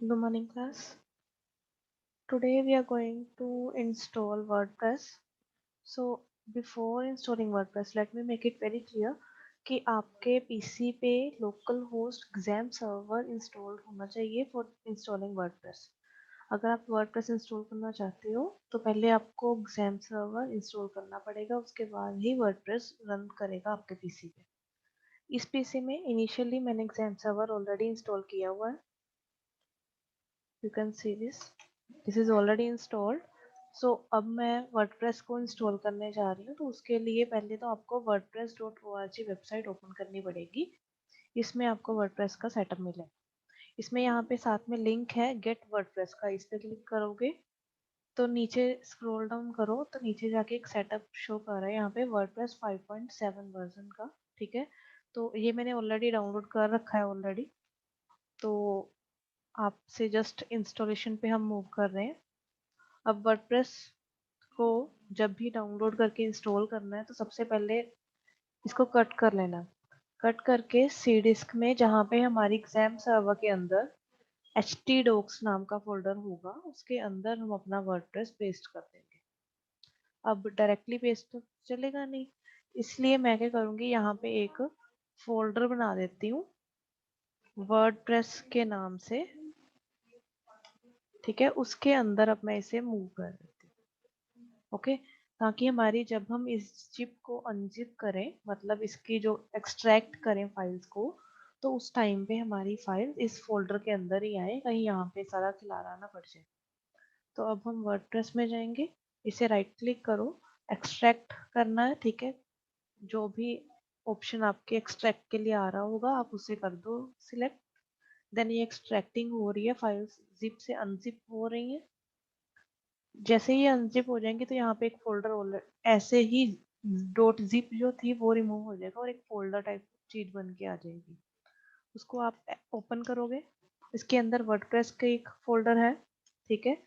Good morning, class. Today we are going to install WordPress. So before installing WordPress, let me make it very clear कि आपके PC पे local host exam server install होना चाहिए for installing WordPress. अगर आप WordPress install करना चाहते हो तो पहले आपको एग्जाम सर्वर इंस्टॉल करना पड़ेगा, उसके बाद ही वर्डप्रेस रन करेगा आपके पीसी पे। इस पीसी में इनिशियली मैंने एग्जाम सर्वर ऑलरेडी इंस्टॉल किया हुआ है। You can see this is already installed. So अब मैं वर्डप्रेस को इंस्टॉल करने जा रही हूँ, तो उसके लिए पहले तो आपको wordpress.org वेबसाइट ओपन करनी पड़ेगी। इसमें आपको वर्डप्रेस का सेटअप मिलेगा। इसमें यहाँ पे साथ में लिंक है गेट वर्डप्रेस का, इस पे क्लिक करोगे तो नीचे स्क्रॉल डाउन करो तो नीचे जाके एक सेटअप शो कर रहा है यहाँ पे वर्डप्रेस 5.7 वर्जन का। ठीक है, तो ये मैंने ऑलरेडी डाउनलोड कर रखा है ऑलरेडी। तो आपसे जस्ट इंस्टॉलेशन पे हम मूव कर रहे हैं। अब वर्डप्रेस को जब भी डाउनलोड करके इंस्टॉल करना है तो सबसे पहले इसको कट कर लेना। कट करके सी डिस्क में जहाँ पे हमारी एग्जाम सर्वर के अंदर htdocs नाम का फोल्डर होगा उसके अंदर हम अपना वर्डप्रेस पेस्ट कर देंगे। अब डायरेक्टली पेस्ट तो चलेगा नहीं, इसलिए मैं क्या करूँगी, यहाँ पे एक फोल्डर बना देती हूँ वर्डप्रेस के नाम से। ठीक है, उसके अंदर अब मैं इसे मूव कर देती हूँ। ओके, ताकि हमारी जब हम इस जिप को अनजिप करें, मतलब इसकी जो एक्सट्रैक्ट करें फाइल्स को, तो उस टाइम पे हमारी फाइल इस फोल्डर के अंदर ही आए, कहीं यहाँ पे सारा खिलाना ना पड़ जाए। तो अब हम वर्डप्रेस में जाएंगे, इसे राइट क्लिक करो, एक्सट्रैक्ट करना है। ठीक है, जो भी ऑप्शन आपके एक्सट्रैक्ट के लिए आ रहा होगा आप उसे कर दो सिलेक्ट। देन ये एक्सट्रैक्टिंग हो रही है, फाइल्स जिप से अनजिप हो रही हैं। जैसे ही अनजिप हो जाएंगे तो यहाँ पे एक फोल्डर ऐसे ही डॉट जिप जो थी वो रिमूव हो जाएगा और एक फोल्डर टाइप चीज बन के आ जाएगी। उसको आप ओपन करोगे, इसके अंदर वर्डप्रेस का एक फोल्डर है। ठीक है,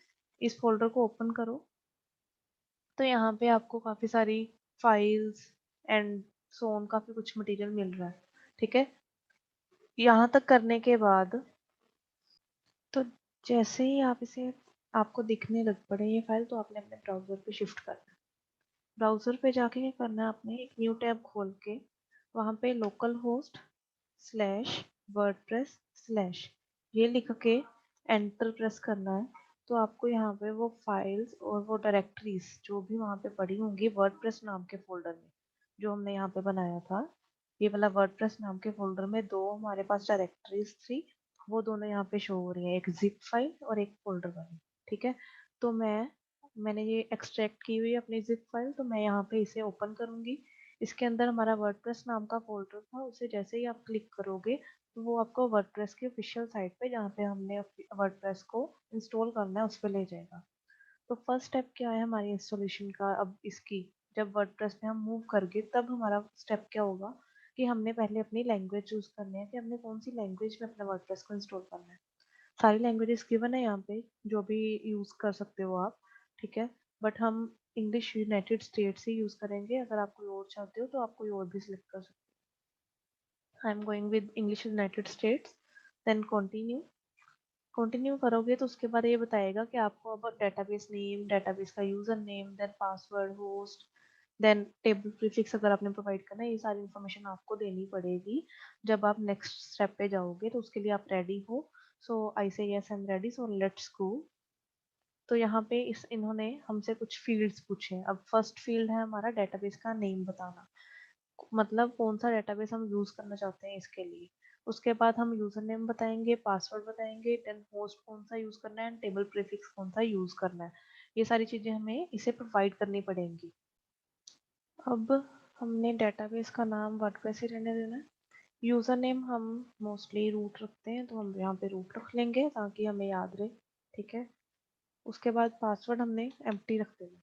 इस फोल्डर को ओपन करो तो यहाँ पे आपको काफी सारी फाइल्स एंड सो ऑन काफी कुछ मटेरियल मिल रहा है। ठीक है, यहाँ तक करने के बाद तो जैसे ही आप इसे आपको दिखने लग पड़े ये फाइल, तो आपने अपने ब्राउजर पे शिफ्ट करना है। ब्राउजर पे जाके क्या करना है, आपने एक न्यू टैब खोल के वहाँ पे local host slash WordPress slash ये लिख के एंटर प्रेस करना है। तो आपको यहाँ पे वो फाइल्स और वो डायरेक्टरीज जो भी वहाँ पे पड़ी होंगी वर्डप्रेस नाम के फोल्डर में, जो हमने यहाँ पे बनाया था, ये वाला वर्डप्रेस नाम के फोल्डर में दो हमारे पास डायरेक्टरीज थी, वो दोनों यहाँ पे शो हो रही हैं, एक जिप फाइल और एक फोल्डर वाली। ठीक है, तो मैंने ये एक्सट्रैक्ट की हुई है अपनी जिप फाइल, तो मैं यहाँ पे इसे ओपन करूंगी। इसके अंदर हमारा वर्डप्रेस नाम का फोल्डर था, उसे जैसे ही आप क्लिक करोगे तो वो आपको वर्डप्रेस की ऑफिशियल साइट पे जहाँ पे हमने वर्डप्रेस को इंस्टॉल करना है उस पर ले जाएगा। तो फर्स्ट स्टेप क्या है हमारी इंस्टॉलेशन का, अब इसकी जब वर्डप्रेस में हम मूव करके तब हमारा स्टेप क्या होगा कि हमने पहले अपनी लैंग्वेज चूज करनी है कि हमने कौन सी लैंग्वेज में अपना वर्डप्रेस को इंस्टॉल करना है। सारी लैंग्वेजेस गिवन है यहाँ पे, जो भी यूज कर सकते हो आप। ठीक है, बट हम इंग्लिश यूनाइटेड स्टेट्स ही यूज करेंगे, अगर आप कोई और चाहते हो तो आप कोई और भी सिलेक्ट कर सकते हो। I am going with English United States. Then continue. Continue करोगे तो उसके बाद ये बताएगा कि आपको अब डेटाबेस नेम, डेटाबेस का user name, then password, host, then table prefix अगर आपने प्रोवाइड करना है, ये सारी इन्फॉर्मेशन आपको देनी पड़ेगी जब आप नेक्स्ट स्टेप पे जाओगे। तो उसके लिए आप रेडी हो? सो आई से yes I am ready, so let's go. तो यहाँ पे इन्होंने हमसे कुछ फील्ड्स पूछे। अब फर्स्ट फील्ड है हमारा डेटाबेस का नेम बताना, मतलब कौन सा डेटाबेस हम यूज करना चाहते हैं इसके लिए। उसके बाद हम यूजर नेम बताएंगे, पासवर्ड बताएंगे, देन होस्ट कौन सा यूज करना है, टेबल प्रीफिक्स कौन सा यूज करना है। ये सारी चीजें हमें इसे प्रोवाइड करनी पड़ेंगी। अब हमने डेटाबेस का नाम वर्डप्रेस ही रहने देना है। यूजर नेम हम मोस्टली रूट रखते हैं, तो हम यहाँ पे रूट रख लेंगे ताकि हमें याद रहे। ठीक है, उसके बाद पासवर्ड हमने एम्प्टी रख देना।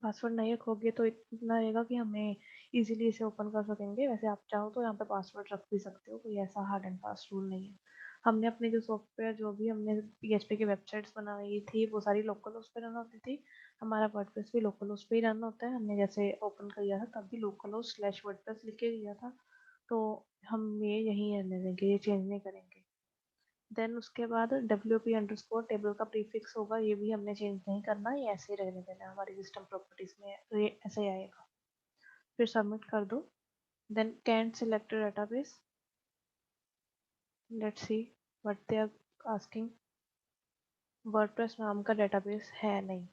पासवर्ड नहीं रखोगे तो इतना रहेगा कि हमें इजीली इसे ओपन कर सकेंगे। वैसे आप चाहो तो यहाँ पे पासवर्ड रख भी सकते हो, कोई ऐसा हार्ड एंड फास्ट रूल नहीं है। हमने अपने जो सॉफ्टवेयर जो भी हमने पीएचपी की वेबसाइट्स बनाई थी वो सारी लोकल होस्ट पे रन होती थी। हमारा वर्डप्रेस भी लोकल होस्ट पे ही रन होता है। हमने जैसे ओपन किया था तब भी लोकल होस्ट स्लैश वर्डप्रेस लिख के किया था, तो हम ये यहीं रहने देंगे, ये चेंज नहीं करेंगे। देन उसके बाद WP अंडरस्कोर टेबल का प्रीफिक्स होगा, ये भी हमने चेंज नहीं करना, ये ऐसे ही रहने देना, हमारी सिस्टम प्रॉपर्टीज में ये ऐसे ही आएगा। फिर सबमिट कर दो। Then can't select database, let's see what they are asking. WordPress नाम का डेटाबेस है नहीं।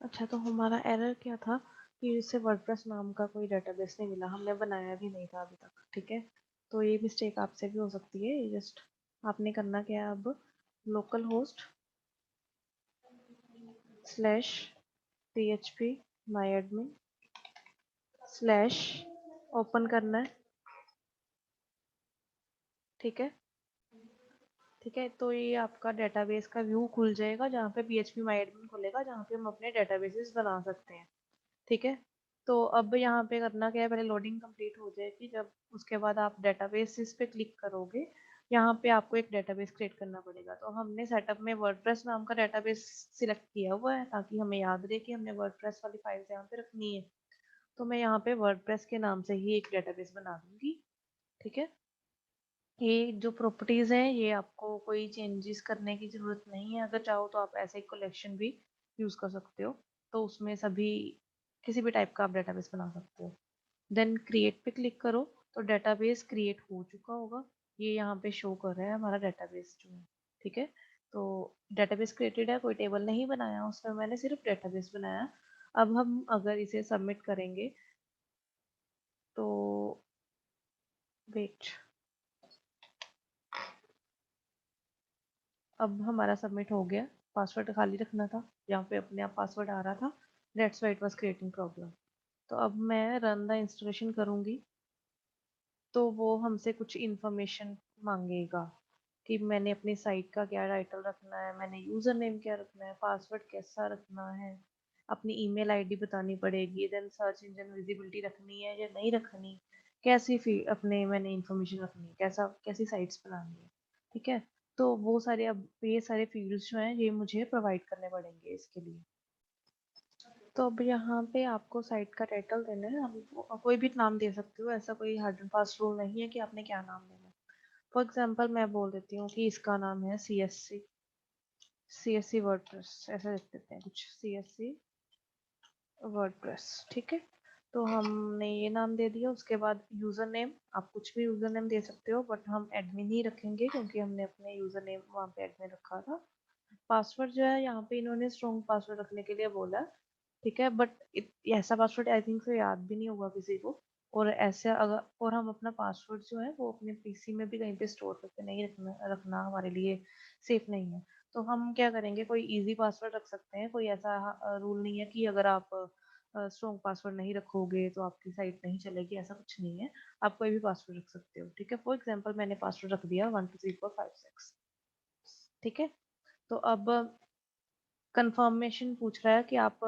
अच्छा, तो हमारा एरर क्या था कि इससे वर्डप्रेस नाम का कोई डेटाबेस नहीं मिला, हमने बनाया भी नहीं था अभी तक, ठीक है। तो ये मिस्टेक आपसे भी हो सकती है, ये जस्ट आपने करना क्या है, अब local host slash php myadmin slash open करना है, ठीक है। ठीक है, तो ये आपका डेटाबेस का व्यू खुल जाएगा जहाँ पे php myadmin खुलेगा, जहाँ पे हम अपने डेटाबेसेस बना सकते हैं, ठीक है। तो अब यहाँ पे करना क्या है, पहले लोडिंग कंप्लीट हो जाएगी, जब उसके बाद आप डेटाबेसेस पे क्लिक करोगे, यहाँ पे आपको एक डेटाबेस क्रिएट करना पड़ेगा। तो हमने सेटअप में वर्डप्रेस नाम का डेटाबेस सिलेक्ट किया हुआ है ताकि हमें याद रहे कि हमने वर्डप्रेस वाली फाइल यहाँ पे रखनी है। तो मैं यहाँ पे वर्डप्रेस के नाम से ही एक डेटाबेस बना दूंगी, ठीक है। ये जो प्रॉपर्टीज हैं ये आपको कोई चेंजेस करने की जरूरत नहीं है, अगर चाहो तो आप ऐसे एक कलेक्शन भी यूज कर सकते हो, तो उसमें सभी किसी भी टाइप का आप डेटाबेस बना सकते हो। देन क्रिएट पे क्लिक करो, तो डेटाबेस क्रिएट हो चुका होगा, ये यहाँ पे शो कर रहा है हमारा डेटाबेस जो है, ठीक है। तो डेटाबेस क्रिएटेड है, कोई टेबल नहीं बनाया उसमें, मैंने सिर्फ डेटाबेस बनाया। अब हम अगर इसे सबमिट करेंगे तो वेट, अब हमारा सबमिट हो गया। पासवर्ड खाली रखना था, यहाँ पे अपने आप पासवर्ड आ रहा था, that's why it was creating problem. तो अब मैं रन द इंस्टॉलेशन करूंगी, तो वो हमसे कुछ इन्फॉर्मेशन मांगेगा कि मैंने अपनी साइट का क्या टाइटल रखना है, मैंने यूजर नेम क्या रखना है, पासवर्ड कैसा रखना है, अपनी ईमेल आईडी बतानी पड़ेगी, देन सर्च इंजन विजिबिलिटी रखनी है या नहीं रखनी, कैसी फी अपने मैंने इंफॉर्मेशन रखनी है, कैसा कैसी साइट्स बनानी है, ठीक है। तो वो सारे, अब ये सारे फील्ड्स जो हैं ये मुझे प्रोवाइड करने पड़ेंगे इसके लिए। तो अब यहाँ पे आपको साइट का टाइटल देना है, आप कोई भी नाम दे सकते हो, ऐसा कोई हार्ड एंड फास्ट रूल नहीं है कि आपने क्या नाम देना है। फॉर एग्जाम्पल मैं बोल देती हूँ कि इसका नाम है CSC वर्डप्रेस, ऐसा लिख देते हैं कुछ, CSC वर्डप्रेस, ठीक है। तो हमने ये नाम दे दिया, उसके बाद यूजर नेम, आप कुछ भी यूजर नेम दे सकते हो, बट हम एडमिन ही रखेंगे क्योंकि हमने अपने यूजर नेम वहाँ पे एडमिन रखा था। पासवर्ड जो है यहाँ पे इन्होंने स्ट्रॉन्ग पासवर्ड रखने के लिए बोला, ठीक है, बट ऐसा पासवर्ड आई थिंक से याद भी नहीं होगा किसी को। और ऐसे अगर, और हम अपना पासवर्ड जो है वो अपने पीसी में भी कहीं पे स्टोर करके नहीं रखना हमारे लिए सेफ नहीं है। तो हम क्या करेंगे, कोई इजी पासवर्ड रख सकते हैं, कोई ऐसा रूल नहीं है कि अगर आप स्ट्रॉन्ग पासवर्ड नहीं रखोगे तो आपकी साइट नहीं चलेगी, ऐसा कुछ नहीं है। आप कोई भी पासवर्ड रख सकते हो, ठीक है। फॉर एग्जाम्पल मैंने पासवर्ड रख दिया 123456, ठीक है। तो अब कंफर्मेशन पूछ रहा है कि आप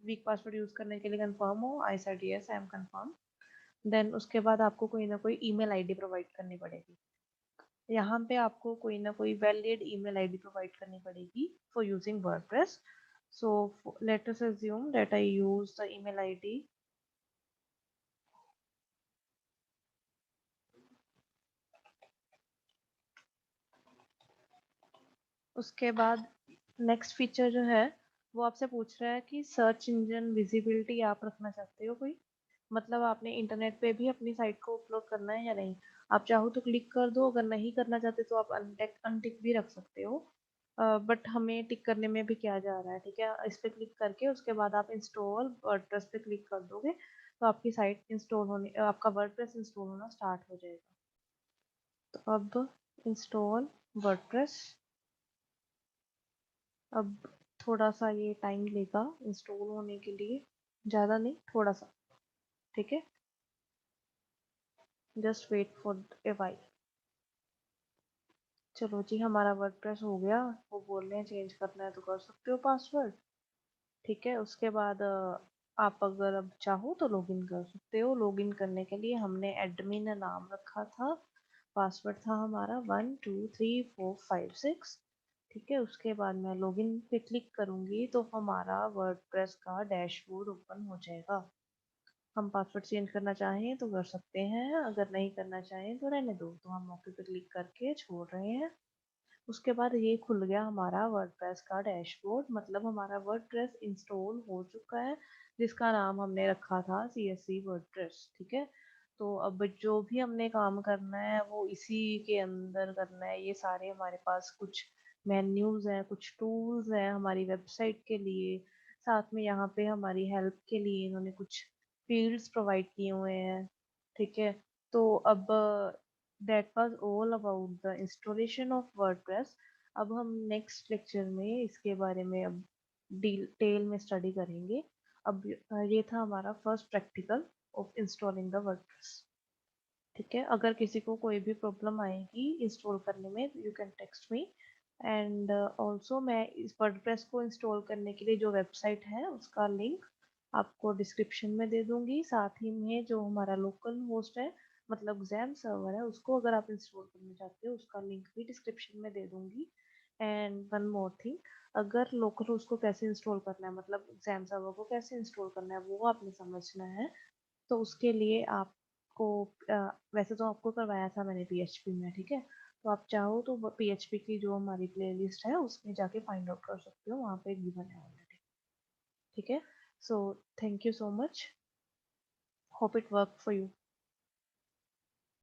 वीक पासवर्ड यूज करने के लिए कंफर्म हो, I said yes I am confirm. देन उसके बाद आपको कोई ना कोई ईमेल आईडी प्रोवाइड करनी पड़ेगी, यहाँ पे आपको कोई ना कोई वैलिड ईमेल आईडी प्रोवाइड करनी पड़ेगी for using WordPress. So let us assume that I use the email ID, उसके बाद नेक्स्ट फीचर जो है वो आपसे पूछ रहा है कि सर्च इंजन विजिबिलिटी आप रखना चाहते हो कोई, मतलब आपने इंटरनेट पे भी अपनी साइट को अपलोड करना है या नहीं। आप चाहो तो क्लिक कर दो, अगर नहीं करना चाहते तो आप अनटिक भी रख सकते हो, बट हमें टिक करने में भी क्या जा रहा है, ठीक है। इस पे क्लिक करके उसके बाद आप इंस्टॉल वर्डप्रेस पे क्लिक कर दोगे, तो आपकी साइट इंस्टॉल होने, आपका वर्डप्रेस इंस्टॉल होना स्टार्ट हो जाएगा। तो अब इंस्टॉल वर्डप्रेस, अब थोड़ा सा ये टाइम लेगा इंस्टॉल होने के लिए, ज़्यादा नहीं, थोड़ा सा, ठीक है। Just wait for a while. चलो जी, हमारा वर्डप्रेस हो गया, वो बोल रहे हैं चेंज करना है तो कर सकते हो पासवर्ड, ठीक है। उसके बाद आप अगर अब चाहो तो लॉगिन कर सकते हो। लॉगिन करने के लिए हमने एडमिन नाम रखा था, पासवर्ड था हमारा 123456, ठीक है। उसके बाद मैं लॉगिन पे क्लिक करूंगी तो हमारा वर्डप्रेस का डैशबोर्ड ओपन हो जाएगा। हम पासवर्ड चेंज करना चाहें तो कर सकते हैं, अगर नहीं करना चाहें तो रहने दो। तो हम ओके पे क्लिक करके छोड़ रहे हैं। उसके बाद ये खुल गया हमारा वर्डप्रेस का डैशबोर्ड, मतलब हमारा वर्डप्रेस इंस्टॉल हो चुका है, जिसका नाम हमने रखा था CSC वर्डप्रेस। ठीक है, तो अब जो भी हमने काम करना है वो इसी के अंदर करना है। ये सारे हमारे पास कुछ मेन्यूज हैं, कुछ टूल्स हैं हमारी वेबसाइट के लिए। साथ में यहाँ पे हमारी हेल्प के लिए इन्होंने कुछ फील्ड्स प्रोवाइड किए हुए हैं। ठीक है, तो अब that was all about the installation of WordPress। अब हम नेक्स्ट लेक्चर में इसके बारे में अब डिटेल में स्टडी करेंगे। अब ये था हमारा first practical of installing the WordPress. ठीक है, अगर किसी को कोई भी प्रॉब्लम आएगी इंस्टॉल करने में you can text me. And also मैं इस वर्डप्रेस को इंस्टॉल करने के लिए जो वेबसाइट है उसका लिंक आपको डिस्क्रिप्शन में दे दूंगी। साथ ही में जो हमारा लोकल होस्ट है, मतलब XAMPP सर्वर है, उसको अगर आप इंस्टॉल करना चाहते हो उसका लिंक भी डिस्क्रिप्शन में दे दूंगी। एंड वन मोर थिंग, अगर लोकल होस्ट को कैसे इंस्टॉल करना है, मतलब XAMPP सर्वर को कैसे इंस्टॉल करना है वो आपने समझना है, तो उसके लिए आपको वैसे तो आपको करवाया था मैंने PHP में। ठीक है, तो आप चाहो तो PHP की जो हमारी प्लेलिस्ट है उसमें जाके फाइंड आउट कर सकते हो, वहाँ पे गिवन है ऑलरेडी। ठीक है, so thank you so much, hope it work for you.